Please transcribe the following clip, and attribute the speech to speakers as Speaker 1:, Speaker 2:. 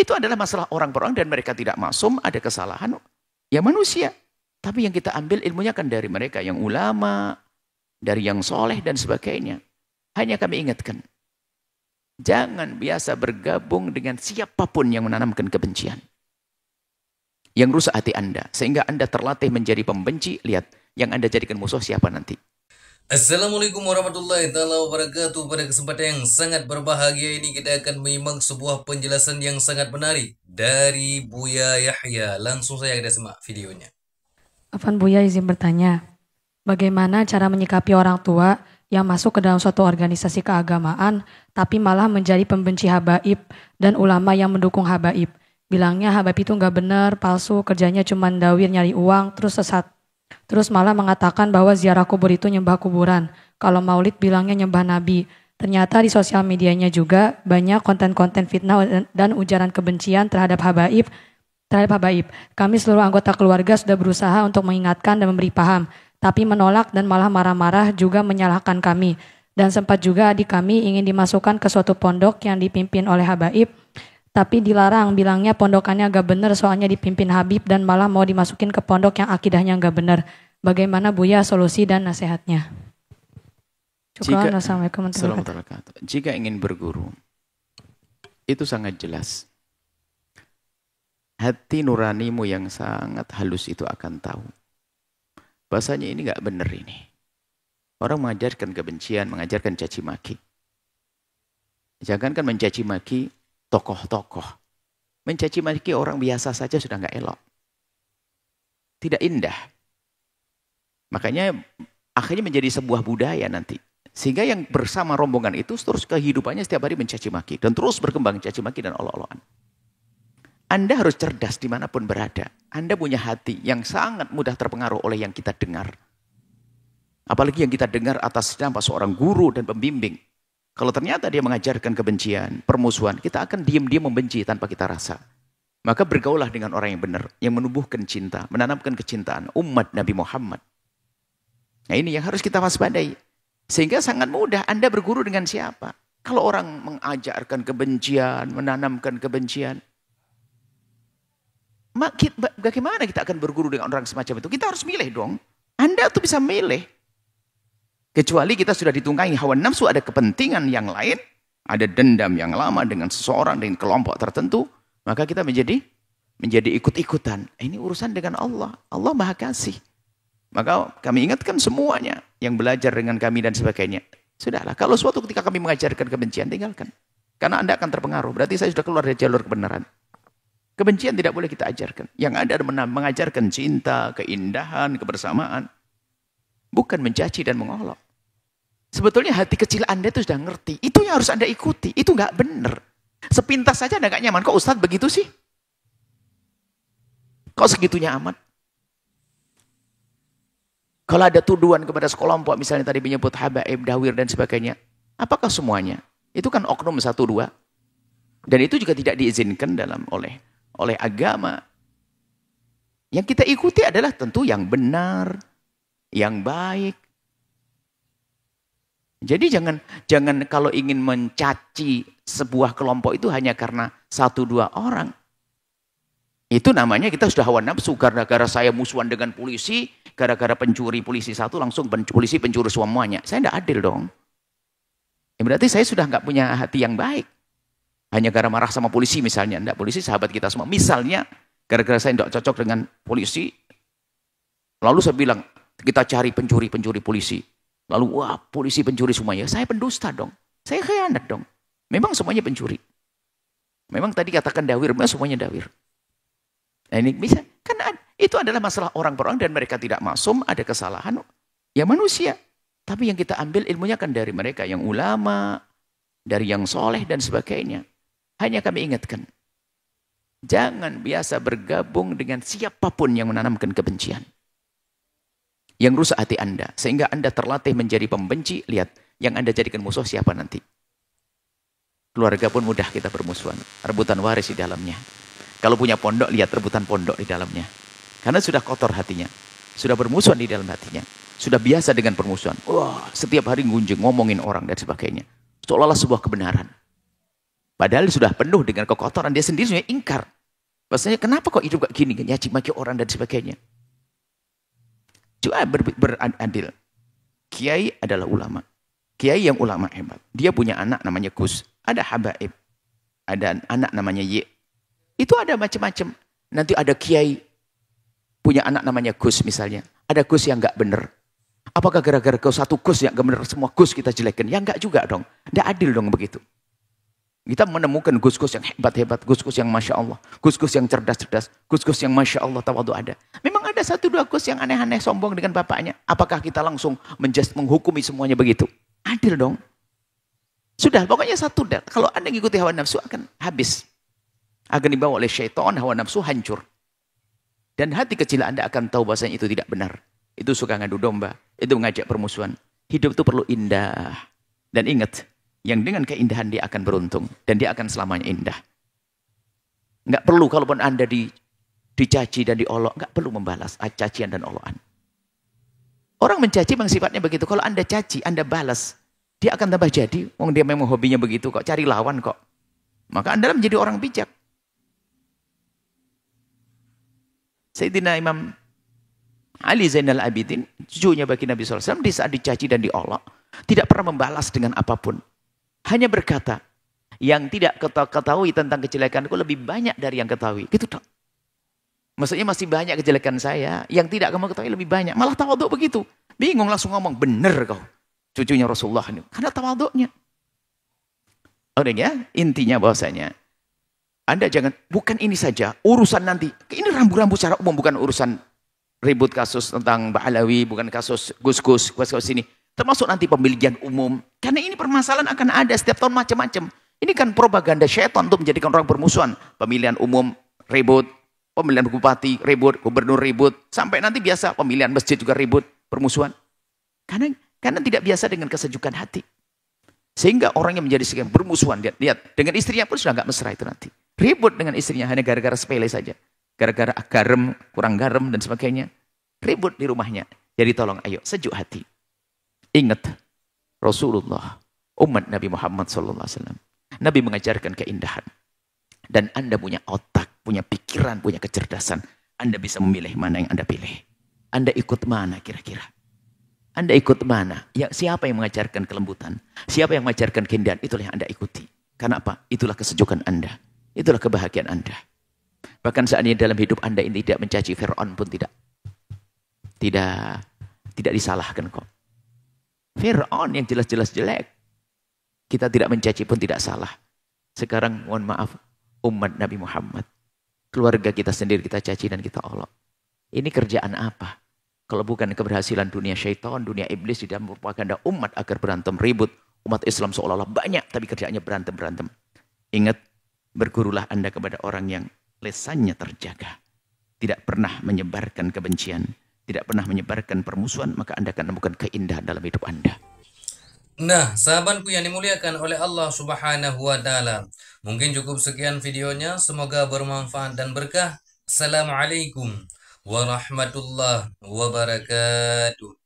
Speaker 1: Itu adalah masalah orang per orang dan mereka tidak maksum, ada kesalahan. Ya manusia. Tapi yang kita ambil ilmunya kan dari mereka yang ulama, dari yang soleh dan sebagainya. Hanya kami ingatkan. Jangan biasa bergabung dengan siapapun yang menanamkan kebencian. Yang rusak hati Anda. Sehingga Anda terlatih menjadi pembenci. Lihat, yang Anda jadikan musuh siapa nanti.
Speaker 2: Assalamualaikum warahmatullahi wabarakatuh. Pada kesempatan yang sangat berbahagia ini kita akan menyimak sebuah penjelasan yang sangat menarik dari Buya Yahya. Langsung saya kita simak videonya.
Speaker 3: Afan Buya izin bertanya, bagaimana cara menyikapi orang tua yang masuk ke dalam suatu organisasi keagamaan tapi malah menjadi pembenci habaib dan ulama yang mendukung habaib? Bilangnya habaib itu nggak benar, palsu, kerjanya cuma dawir nyari uang, terus sesat. Terus malah mengatakan bahwa ziarah kubur itu nyembah kuburan. Kalau maulid bilangnya nyembah nabi. Ternyata di sosial medianya juga banyak konten-konten fitnah dan ujaran kebencian terhadap habaib. Kami seluruh anggota keluarga sudah berusaha untuk mengingatkan dan memberi paham. Tapi menolak dan malah marah-marah juga menyalahkan kami. Dan sempat juga adik kami ingin dimasukkan ke suatu pondok yang dipimpin oleh habaib. Tapi dilarang, bilangnya pondokannya agak benar soalnya dipimpin Habib dan malah mau dimasukin ke pondok yang akidahnya agak benar. Bagaimana Buya solusi dan nasihatnya? Assalamualaikum warahmatullahi wabarakatuh.
Speaker 1: Jika ingin berguru, itu sangat jelas. Hati nuranimu yang sangat halus itu akan tahu. Bahasanya ini nggak benar ini. Orang mengajarkan kebencian, mengajarkan caci maki. Jangankan mencaci maki tokoh-tokoh. Mencaci maki orang biasa saja sudah nggak elok. Tidak indah. Makanya akhirnya menjadi sebuah budaya nanti. Sehingga yang bersama rombongan itu terus kehidupannya setiap hari mencaci maki. Dan terus berkembang caci maki dan olok-olokan. Anda harus cerdas dimanapun berada. Anda punya hati yang sangat mudah terpengaruh oleh yang kita dengar. Apalagi yang kita dengar atas nama seorang guru dan pembimbing. Kalau ternyata dia mengajarkan kebencian, permusuhan, kita akan diam-diam membenci tanpa kita rasa. Maka bergaulah dengan orang yang benar, yang menumbuhkan cinta, menanamkan kecintaan umat Nabi Muhammad. Nah ini yang harus kita waspadai. Sehingga sangat mudah Anda berguru dengan siapa. Kalau orang mengajarkan kebencian, menanamkan kebencian, bagaimana kita akan berguru dengan orang semacam itu? Kita harus milih dong. Anda tuh bisa milih. Kecuali kita sudah ditunggangi hawa nafsu, ada kepentingan yang lain, ada dendam yang lama dengan seseorang, dengan kelompok tertentu, maka kita menjadi ikut-ikutan. Ini urusan dengan Allah. Allah Maha Kasih. Maka kami ingatkan semuanya yang belajar dengan kami dan sebagainya. Sudahlah, kalau suatu ketika kami mengajarkan kebencian, tinggalkan. Karena Anda akan terpengaruh. Berarti saya sudah keluar dari jalur kebenaran. Kebencian tidak boleh kita ajarkan. Yang ada mengajarkan cinta, keindahan, kebersamaan. Bukan mencaci dan mengolok. Sebetulnya hati kecil Anda itu sudah ngerti. Itu yang harus Anda ikuti. Itu nggak benar. Sepintas saja Anda nggak nyaman. Kok Ustadz begitu sih? Kok segitunya amat? Kalau ada tuduhan kepada sekelompok, misalnya tadi menyebut habaib, dawir dan sebagainya. Apakah semuanya? Itu kan oknum 1-2. Dan itu juga tidak diizinkan oleh agama. Yang kita ikuti adalah tentu yang benar, yang baik. Jadi jangan kalau ingin mencaci sebuah kelompok itu hanya karena 1-2 orang. Itu namanya kita sudah hawa nafsu. Gara-gara saya musuhan dengan polisi, gara-gara pencuri polisi satu langsung polisi pencuri semuanya. Saya tidak adil dong. Ya berarti saya sudah nggak punya hati yang baik. Hanya gara marah sama polisi misalnya. Tidak, polisi sahabat kita semua. Misalnya gara-gara saya tidak cocok dengan polisi, lalu saya bilang, kita cari pencuri polisi. Lalu, wah polisi pencuri semuanya. Saya pendusta dong. Saya khianat dong. Memang semuanya pencuri. Memang tadi katakan dawir, memang semuanya dawir. Nah ini bisa. Karena itu adalah masalah orang per orang dan mereka tidak maksum, ada kesalahan. Ya manusia. Tapi yang kita ambil ilmunya kan dari mereka yang ulama, dari yang soleh dan sebagainya. Hanya kami ingatkan. Jangan biasa bergabung dengan siapapun yang menanamkan kebencian. Yang rusak hati Anda. Sehingga Anda terlatih menjadi pembenci. Lihat, yang Anda jadikan musuh siapa nanti. Keluarga pun mudah kita bermusuhan. Rebutan waris di dalamnya. Kalau punya pondok, lihat rebutan pondok di dalamnya. Karena sudah kotor hatinya. Sudah bermusuhan di dalam hatinya. Sudah biasa dengan permusuhan. Wah, setiap hari ngunjung, ngomongin orang dan sebagainya. Seolah-olah sebuah kebenaran. Padahal sudah penuh dengan kekotoran. Dia sendiri sudah ingkar. Maksudnya kenapa kok hidup kayak gini? Nyaci maki orang dan sebagainya. Coba beradil. Kiai adalah ulama. Kiai yang ulama hebat. Dia punya anak namanya Gus. Ada habaib. Ada anak namanya Y. Itu ada macam-macam. Nanti ada kiai punya anak namanya Gus misalnya. Ada Gus yang enggak benar. Apakah gara-gara kau satu Gus yang enggak benar semua Gus kita jelekin? Ya enggak juga dong. Enggak adil dong begitu. Kita menemukan Gus-Gus yang hebat-hebat, Gus-Gus yang Masya Allah, Gus-Gus yang cerdas-cerdas, Gus-Gus yang Masya Allah tawadu ada. Memang ada satu dua Gus yang aneh-aneh sombong dengan bapaknya. Apakah kita langsung menghukumi semuanya begitu? Adil dong. Sudah, pokoknya satu dah. Kalau Anda mengikuti hawa nafsu akan habis. Akan dibawa oleh syaitan, hawa nafsu hancur. Dan hati kecil Anda akan tahu bahasanya itu tidak benar. Itu suka ngadu domba, itu mengajak permusuhan. Hidup itu perlu indah. Dan ingat, yang dengan keindahan dia akan beruntung. Dan dia akan selamanya indah. Enggak perlu kalaupun Anda dicaci dan diolok, enggak perlu membalas cacian dan olokan. Orang mencaci memang sifatnya begitu. Kalau Anda caci, Anda balas, dia akan tambah jadi. Wong dia memang hobinya begitu kok, cari lawan kok. Maka Anda menjadi orang bijak. Sayyidina Imam Ali Zainal Abidin, cucunya bagi Nabi SAW, di saat dicaci dan diolok, tidak pernah membalas dengan apapun. Hanya berkata, yang tidak ketahui tentang kejelekanku lebih banyak dari yang ketahui. Gitu dong. Maksudnya masih banyak kejelekan saya, yang tidak kamu ketahui lebih banyak. Malah tawaduk begitu. Bingung langsung ngomong, benar kau. Cucunya Rasulullah ini. Karena tawaduknya. Orangnya, intinya bahwasanya, Anda jangan, bukan ini saja, urusan nanti. Ini rambu-rambu secara umum, bukan urusan ribut kasus tentang Ba'alawi, bukan kasus Gus-Gus, kasus ini. Termasuk nanti pemilihan umum. Karena ini permasalahan akan ada setiap tahun macam-macam. Ini kan propaganda syaitan untuk menjadikan orang bermusuhan. Pemilihan umum, ribut. Pemilihan bupati, ribut. Gubernur, ribut. Sampai nanti biasa, pemilihan masjid juga ribut, permusuhan. Karena tidak biasa dengan kesejukan hati. Sehingga orang yang menjadi sekian bermusuhan. Lihat, dengan istrinya pun sudah nggak mesra itu nanti. Ribut dengan istrinya hanya gara-gara sepele saja. Gara-gara garam, kurang garam dan sebagainya. Ribut di rumahnya. Jadi tolong ayo, sejuk hati. Ingat, Rasulullah, umat Nabi Muhammad SAW. Nabi mengajarkan keindahan. Dan Anda punya otak, punya pikiran, punya kecerdasan. Anda bisa memilih mana yang Anda pilih. Anda ikut mana kira-kira? Anda ikut mana? Ya, siapa yang mengajarkan kelembutan? Siapa yang mengajarkan keindahan? Itulah yang Anda ikuti. Karena apa? Itulah kesejukan Anda. Itulah kebahagiaan Anda. Bahkan saat ini dalam hidup Anda ini tidak mencaci Fir'aun pun tidak disalahkan kok. Fir'aun yang jelas-jelas jelek. Kita tidak mencaci pun tidak salah. Sekarang mohon maaf, umat Nabi Muhammad. Keluarga kita sendiri kita caci dan kita olok. Ini kerjaan apa? Kalau bukan keberhasilan dunia syaitan, dunia iblis di dalam propaganda umat agar berantem ribut. Umat Islam seolah-olah banyak, tapi kerjaannya berantem-berantem. Ingat, bergurulah Anda kepada orang yang lesannya terjaga. Tidak pernah menyebarkan kebencian. Tidak pernah menyebarkan permusuhan, maka Anda akan menemukan keindahan dalam hidup Anda.
Speaker 2: Nah, sahabatku yang dimuliakan oleh Allah Subhanahu wa Ta'ala, mungkin cukup sekian videonya. Semoga bermanfaat dan berkah. Assalamualaikum warahmatullahi wabarakatuh.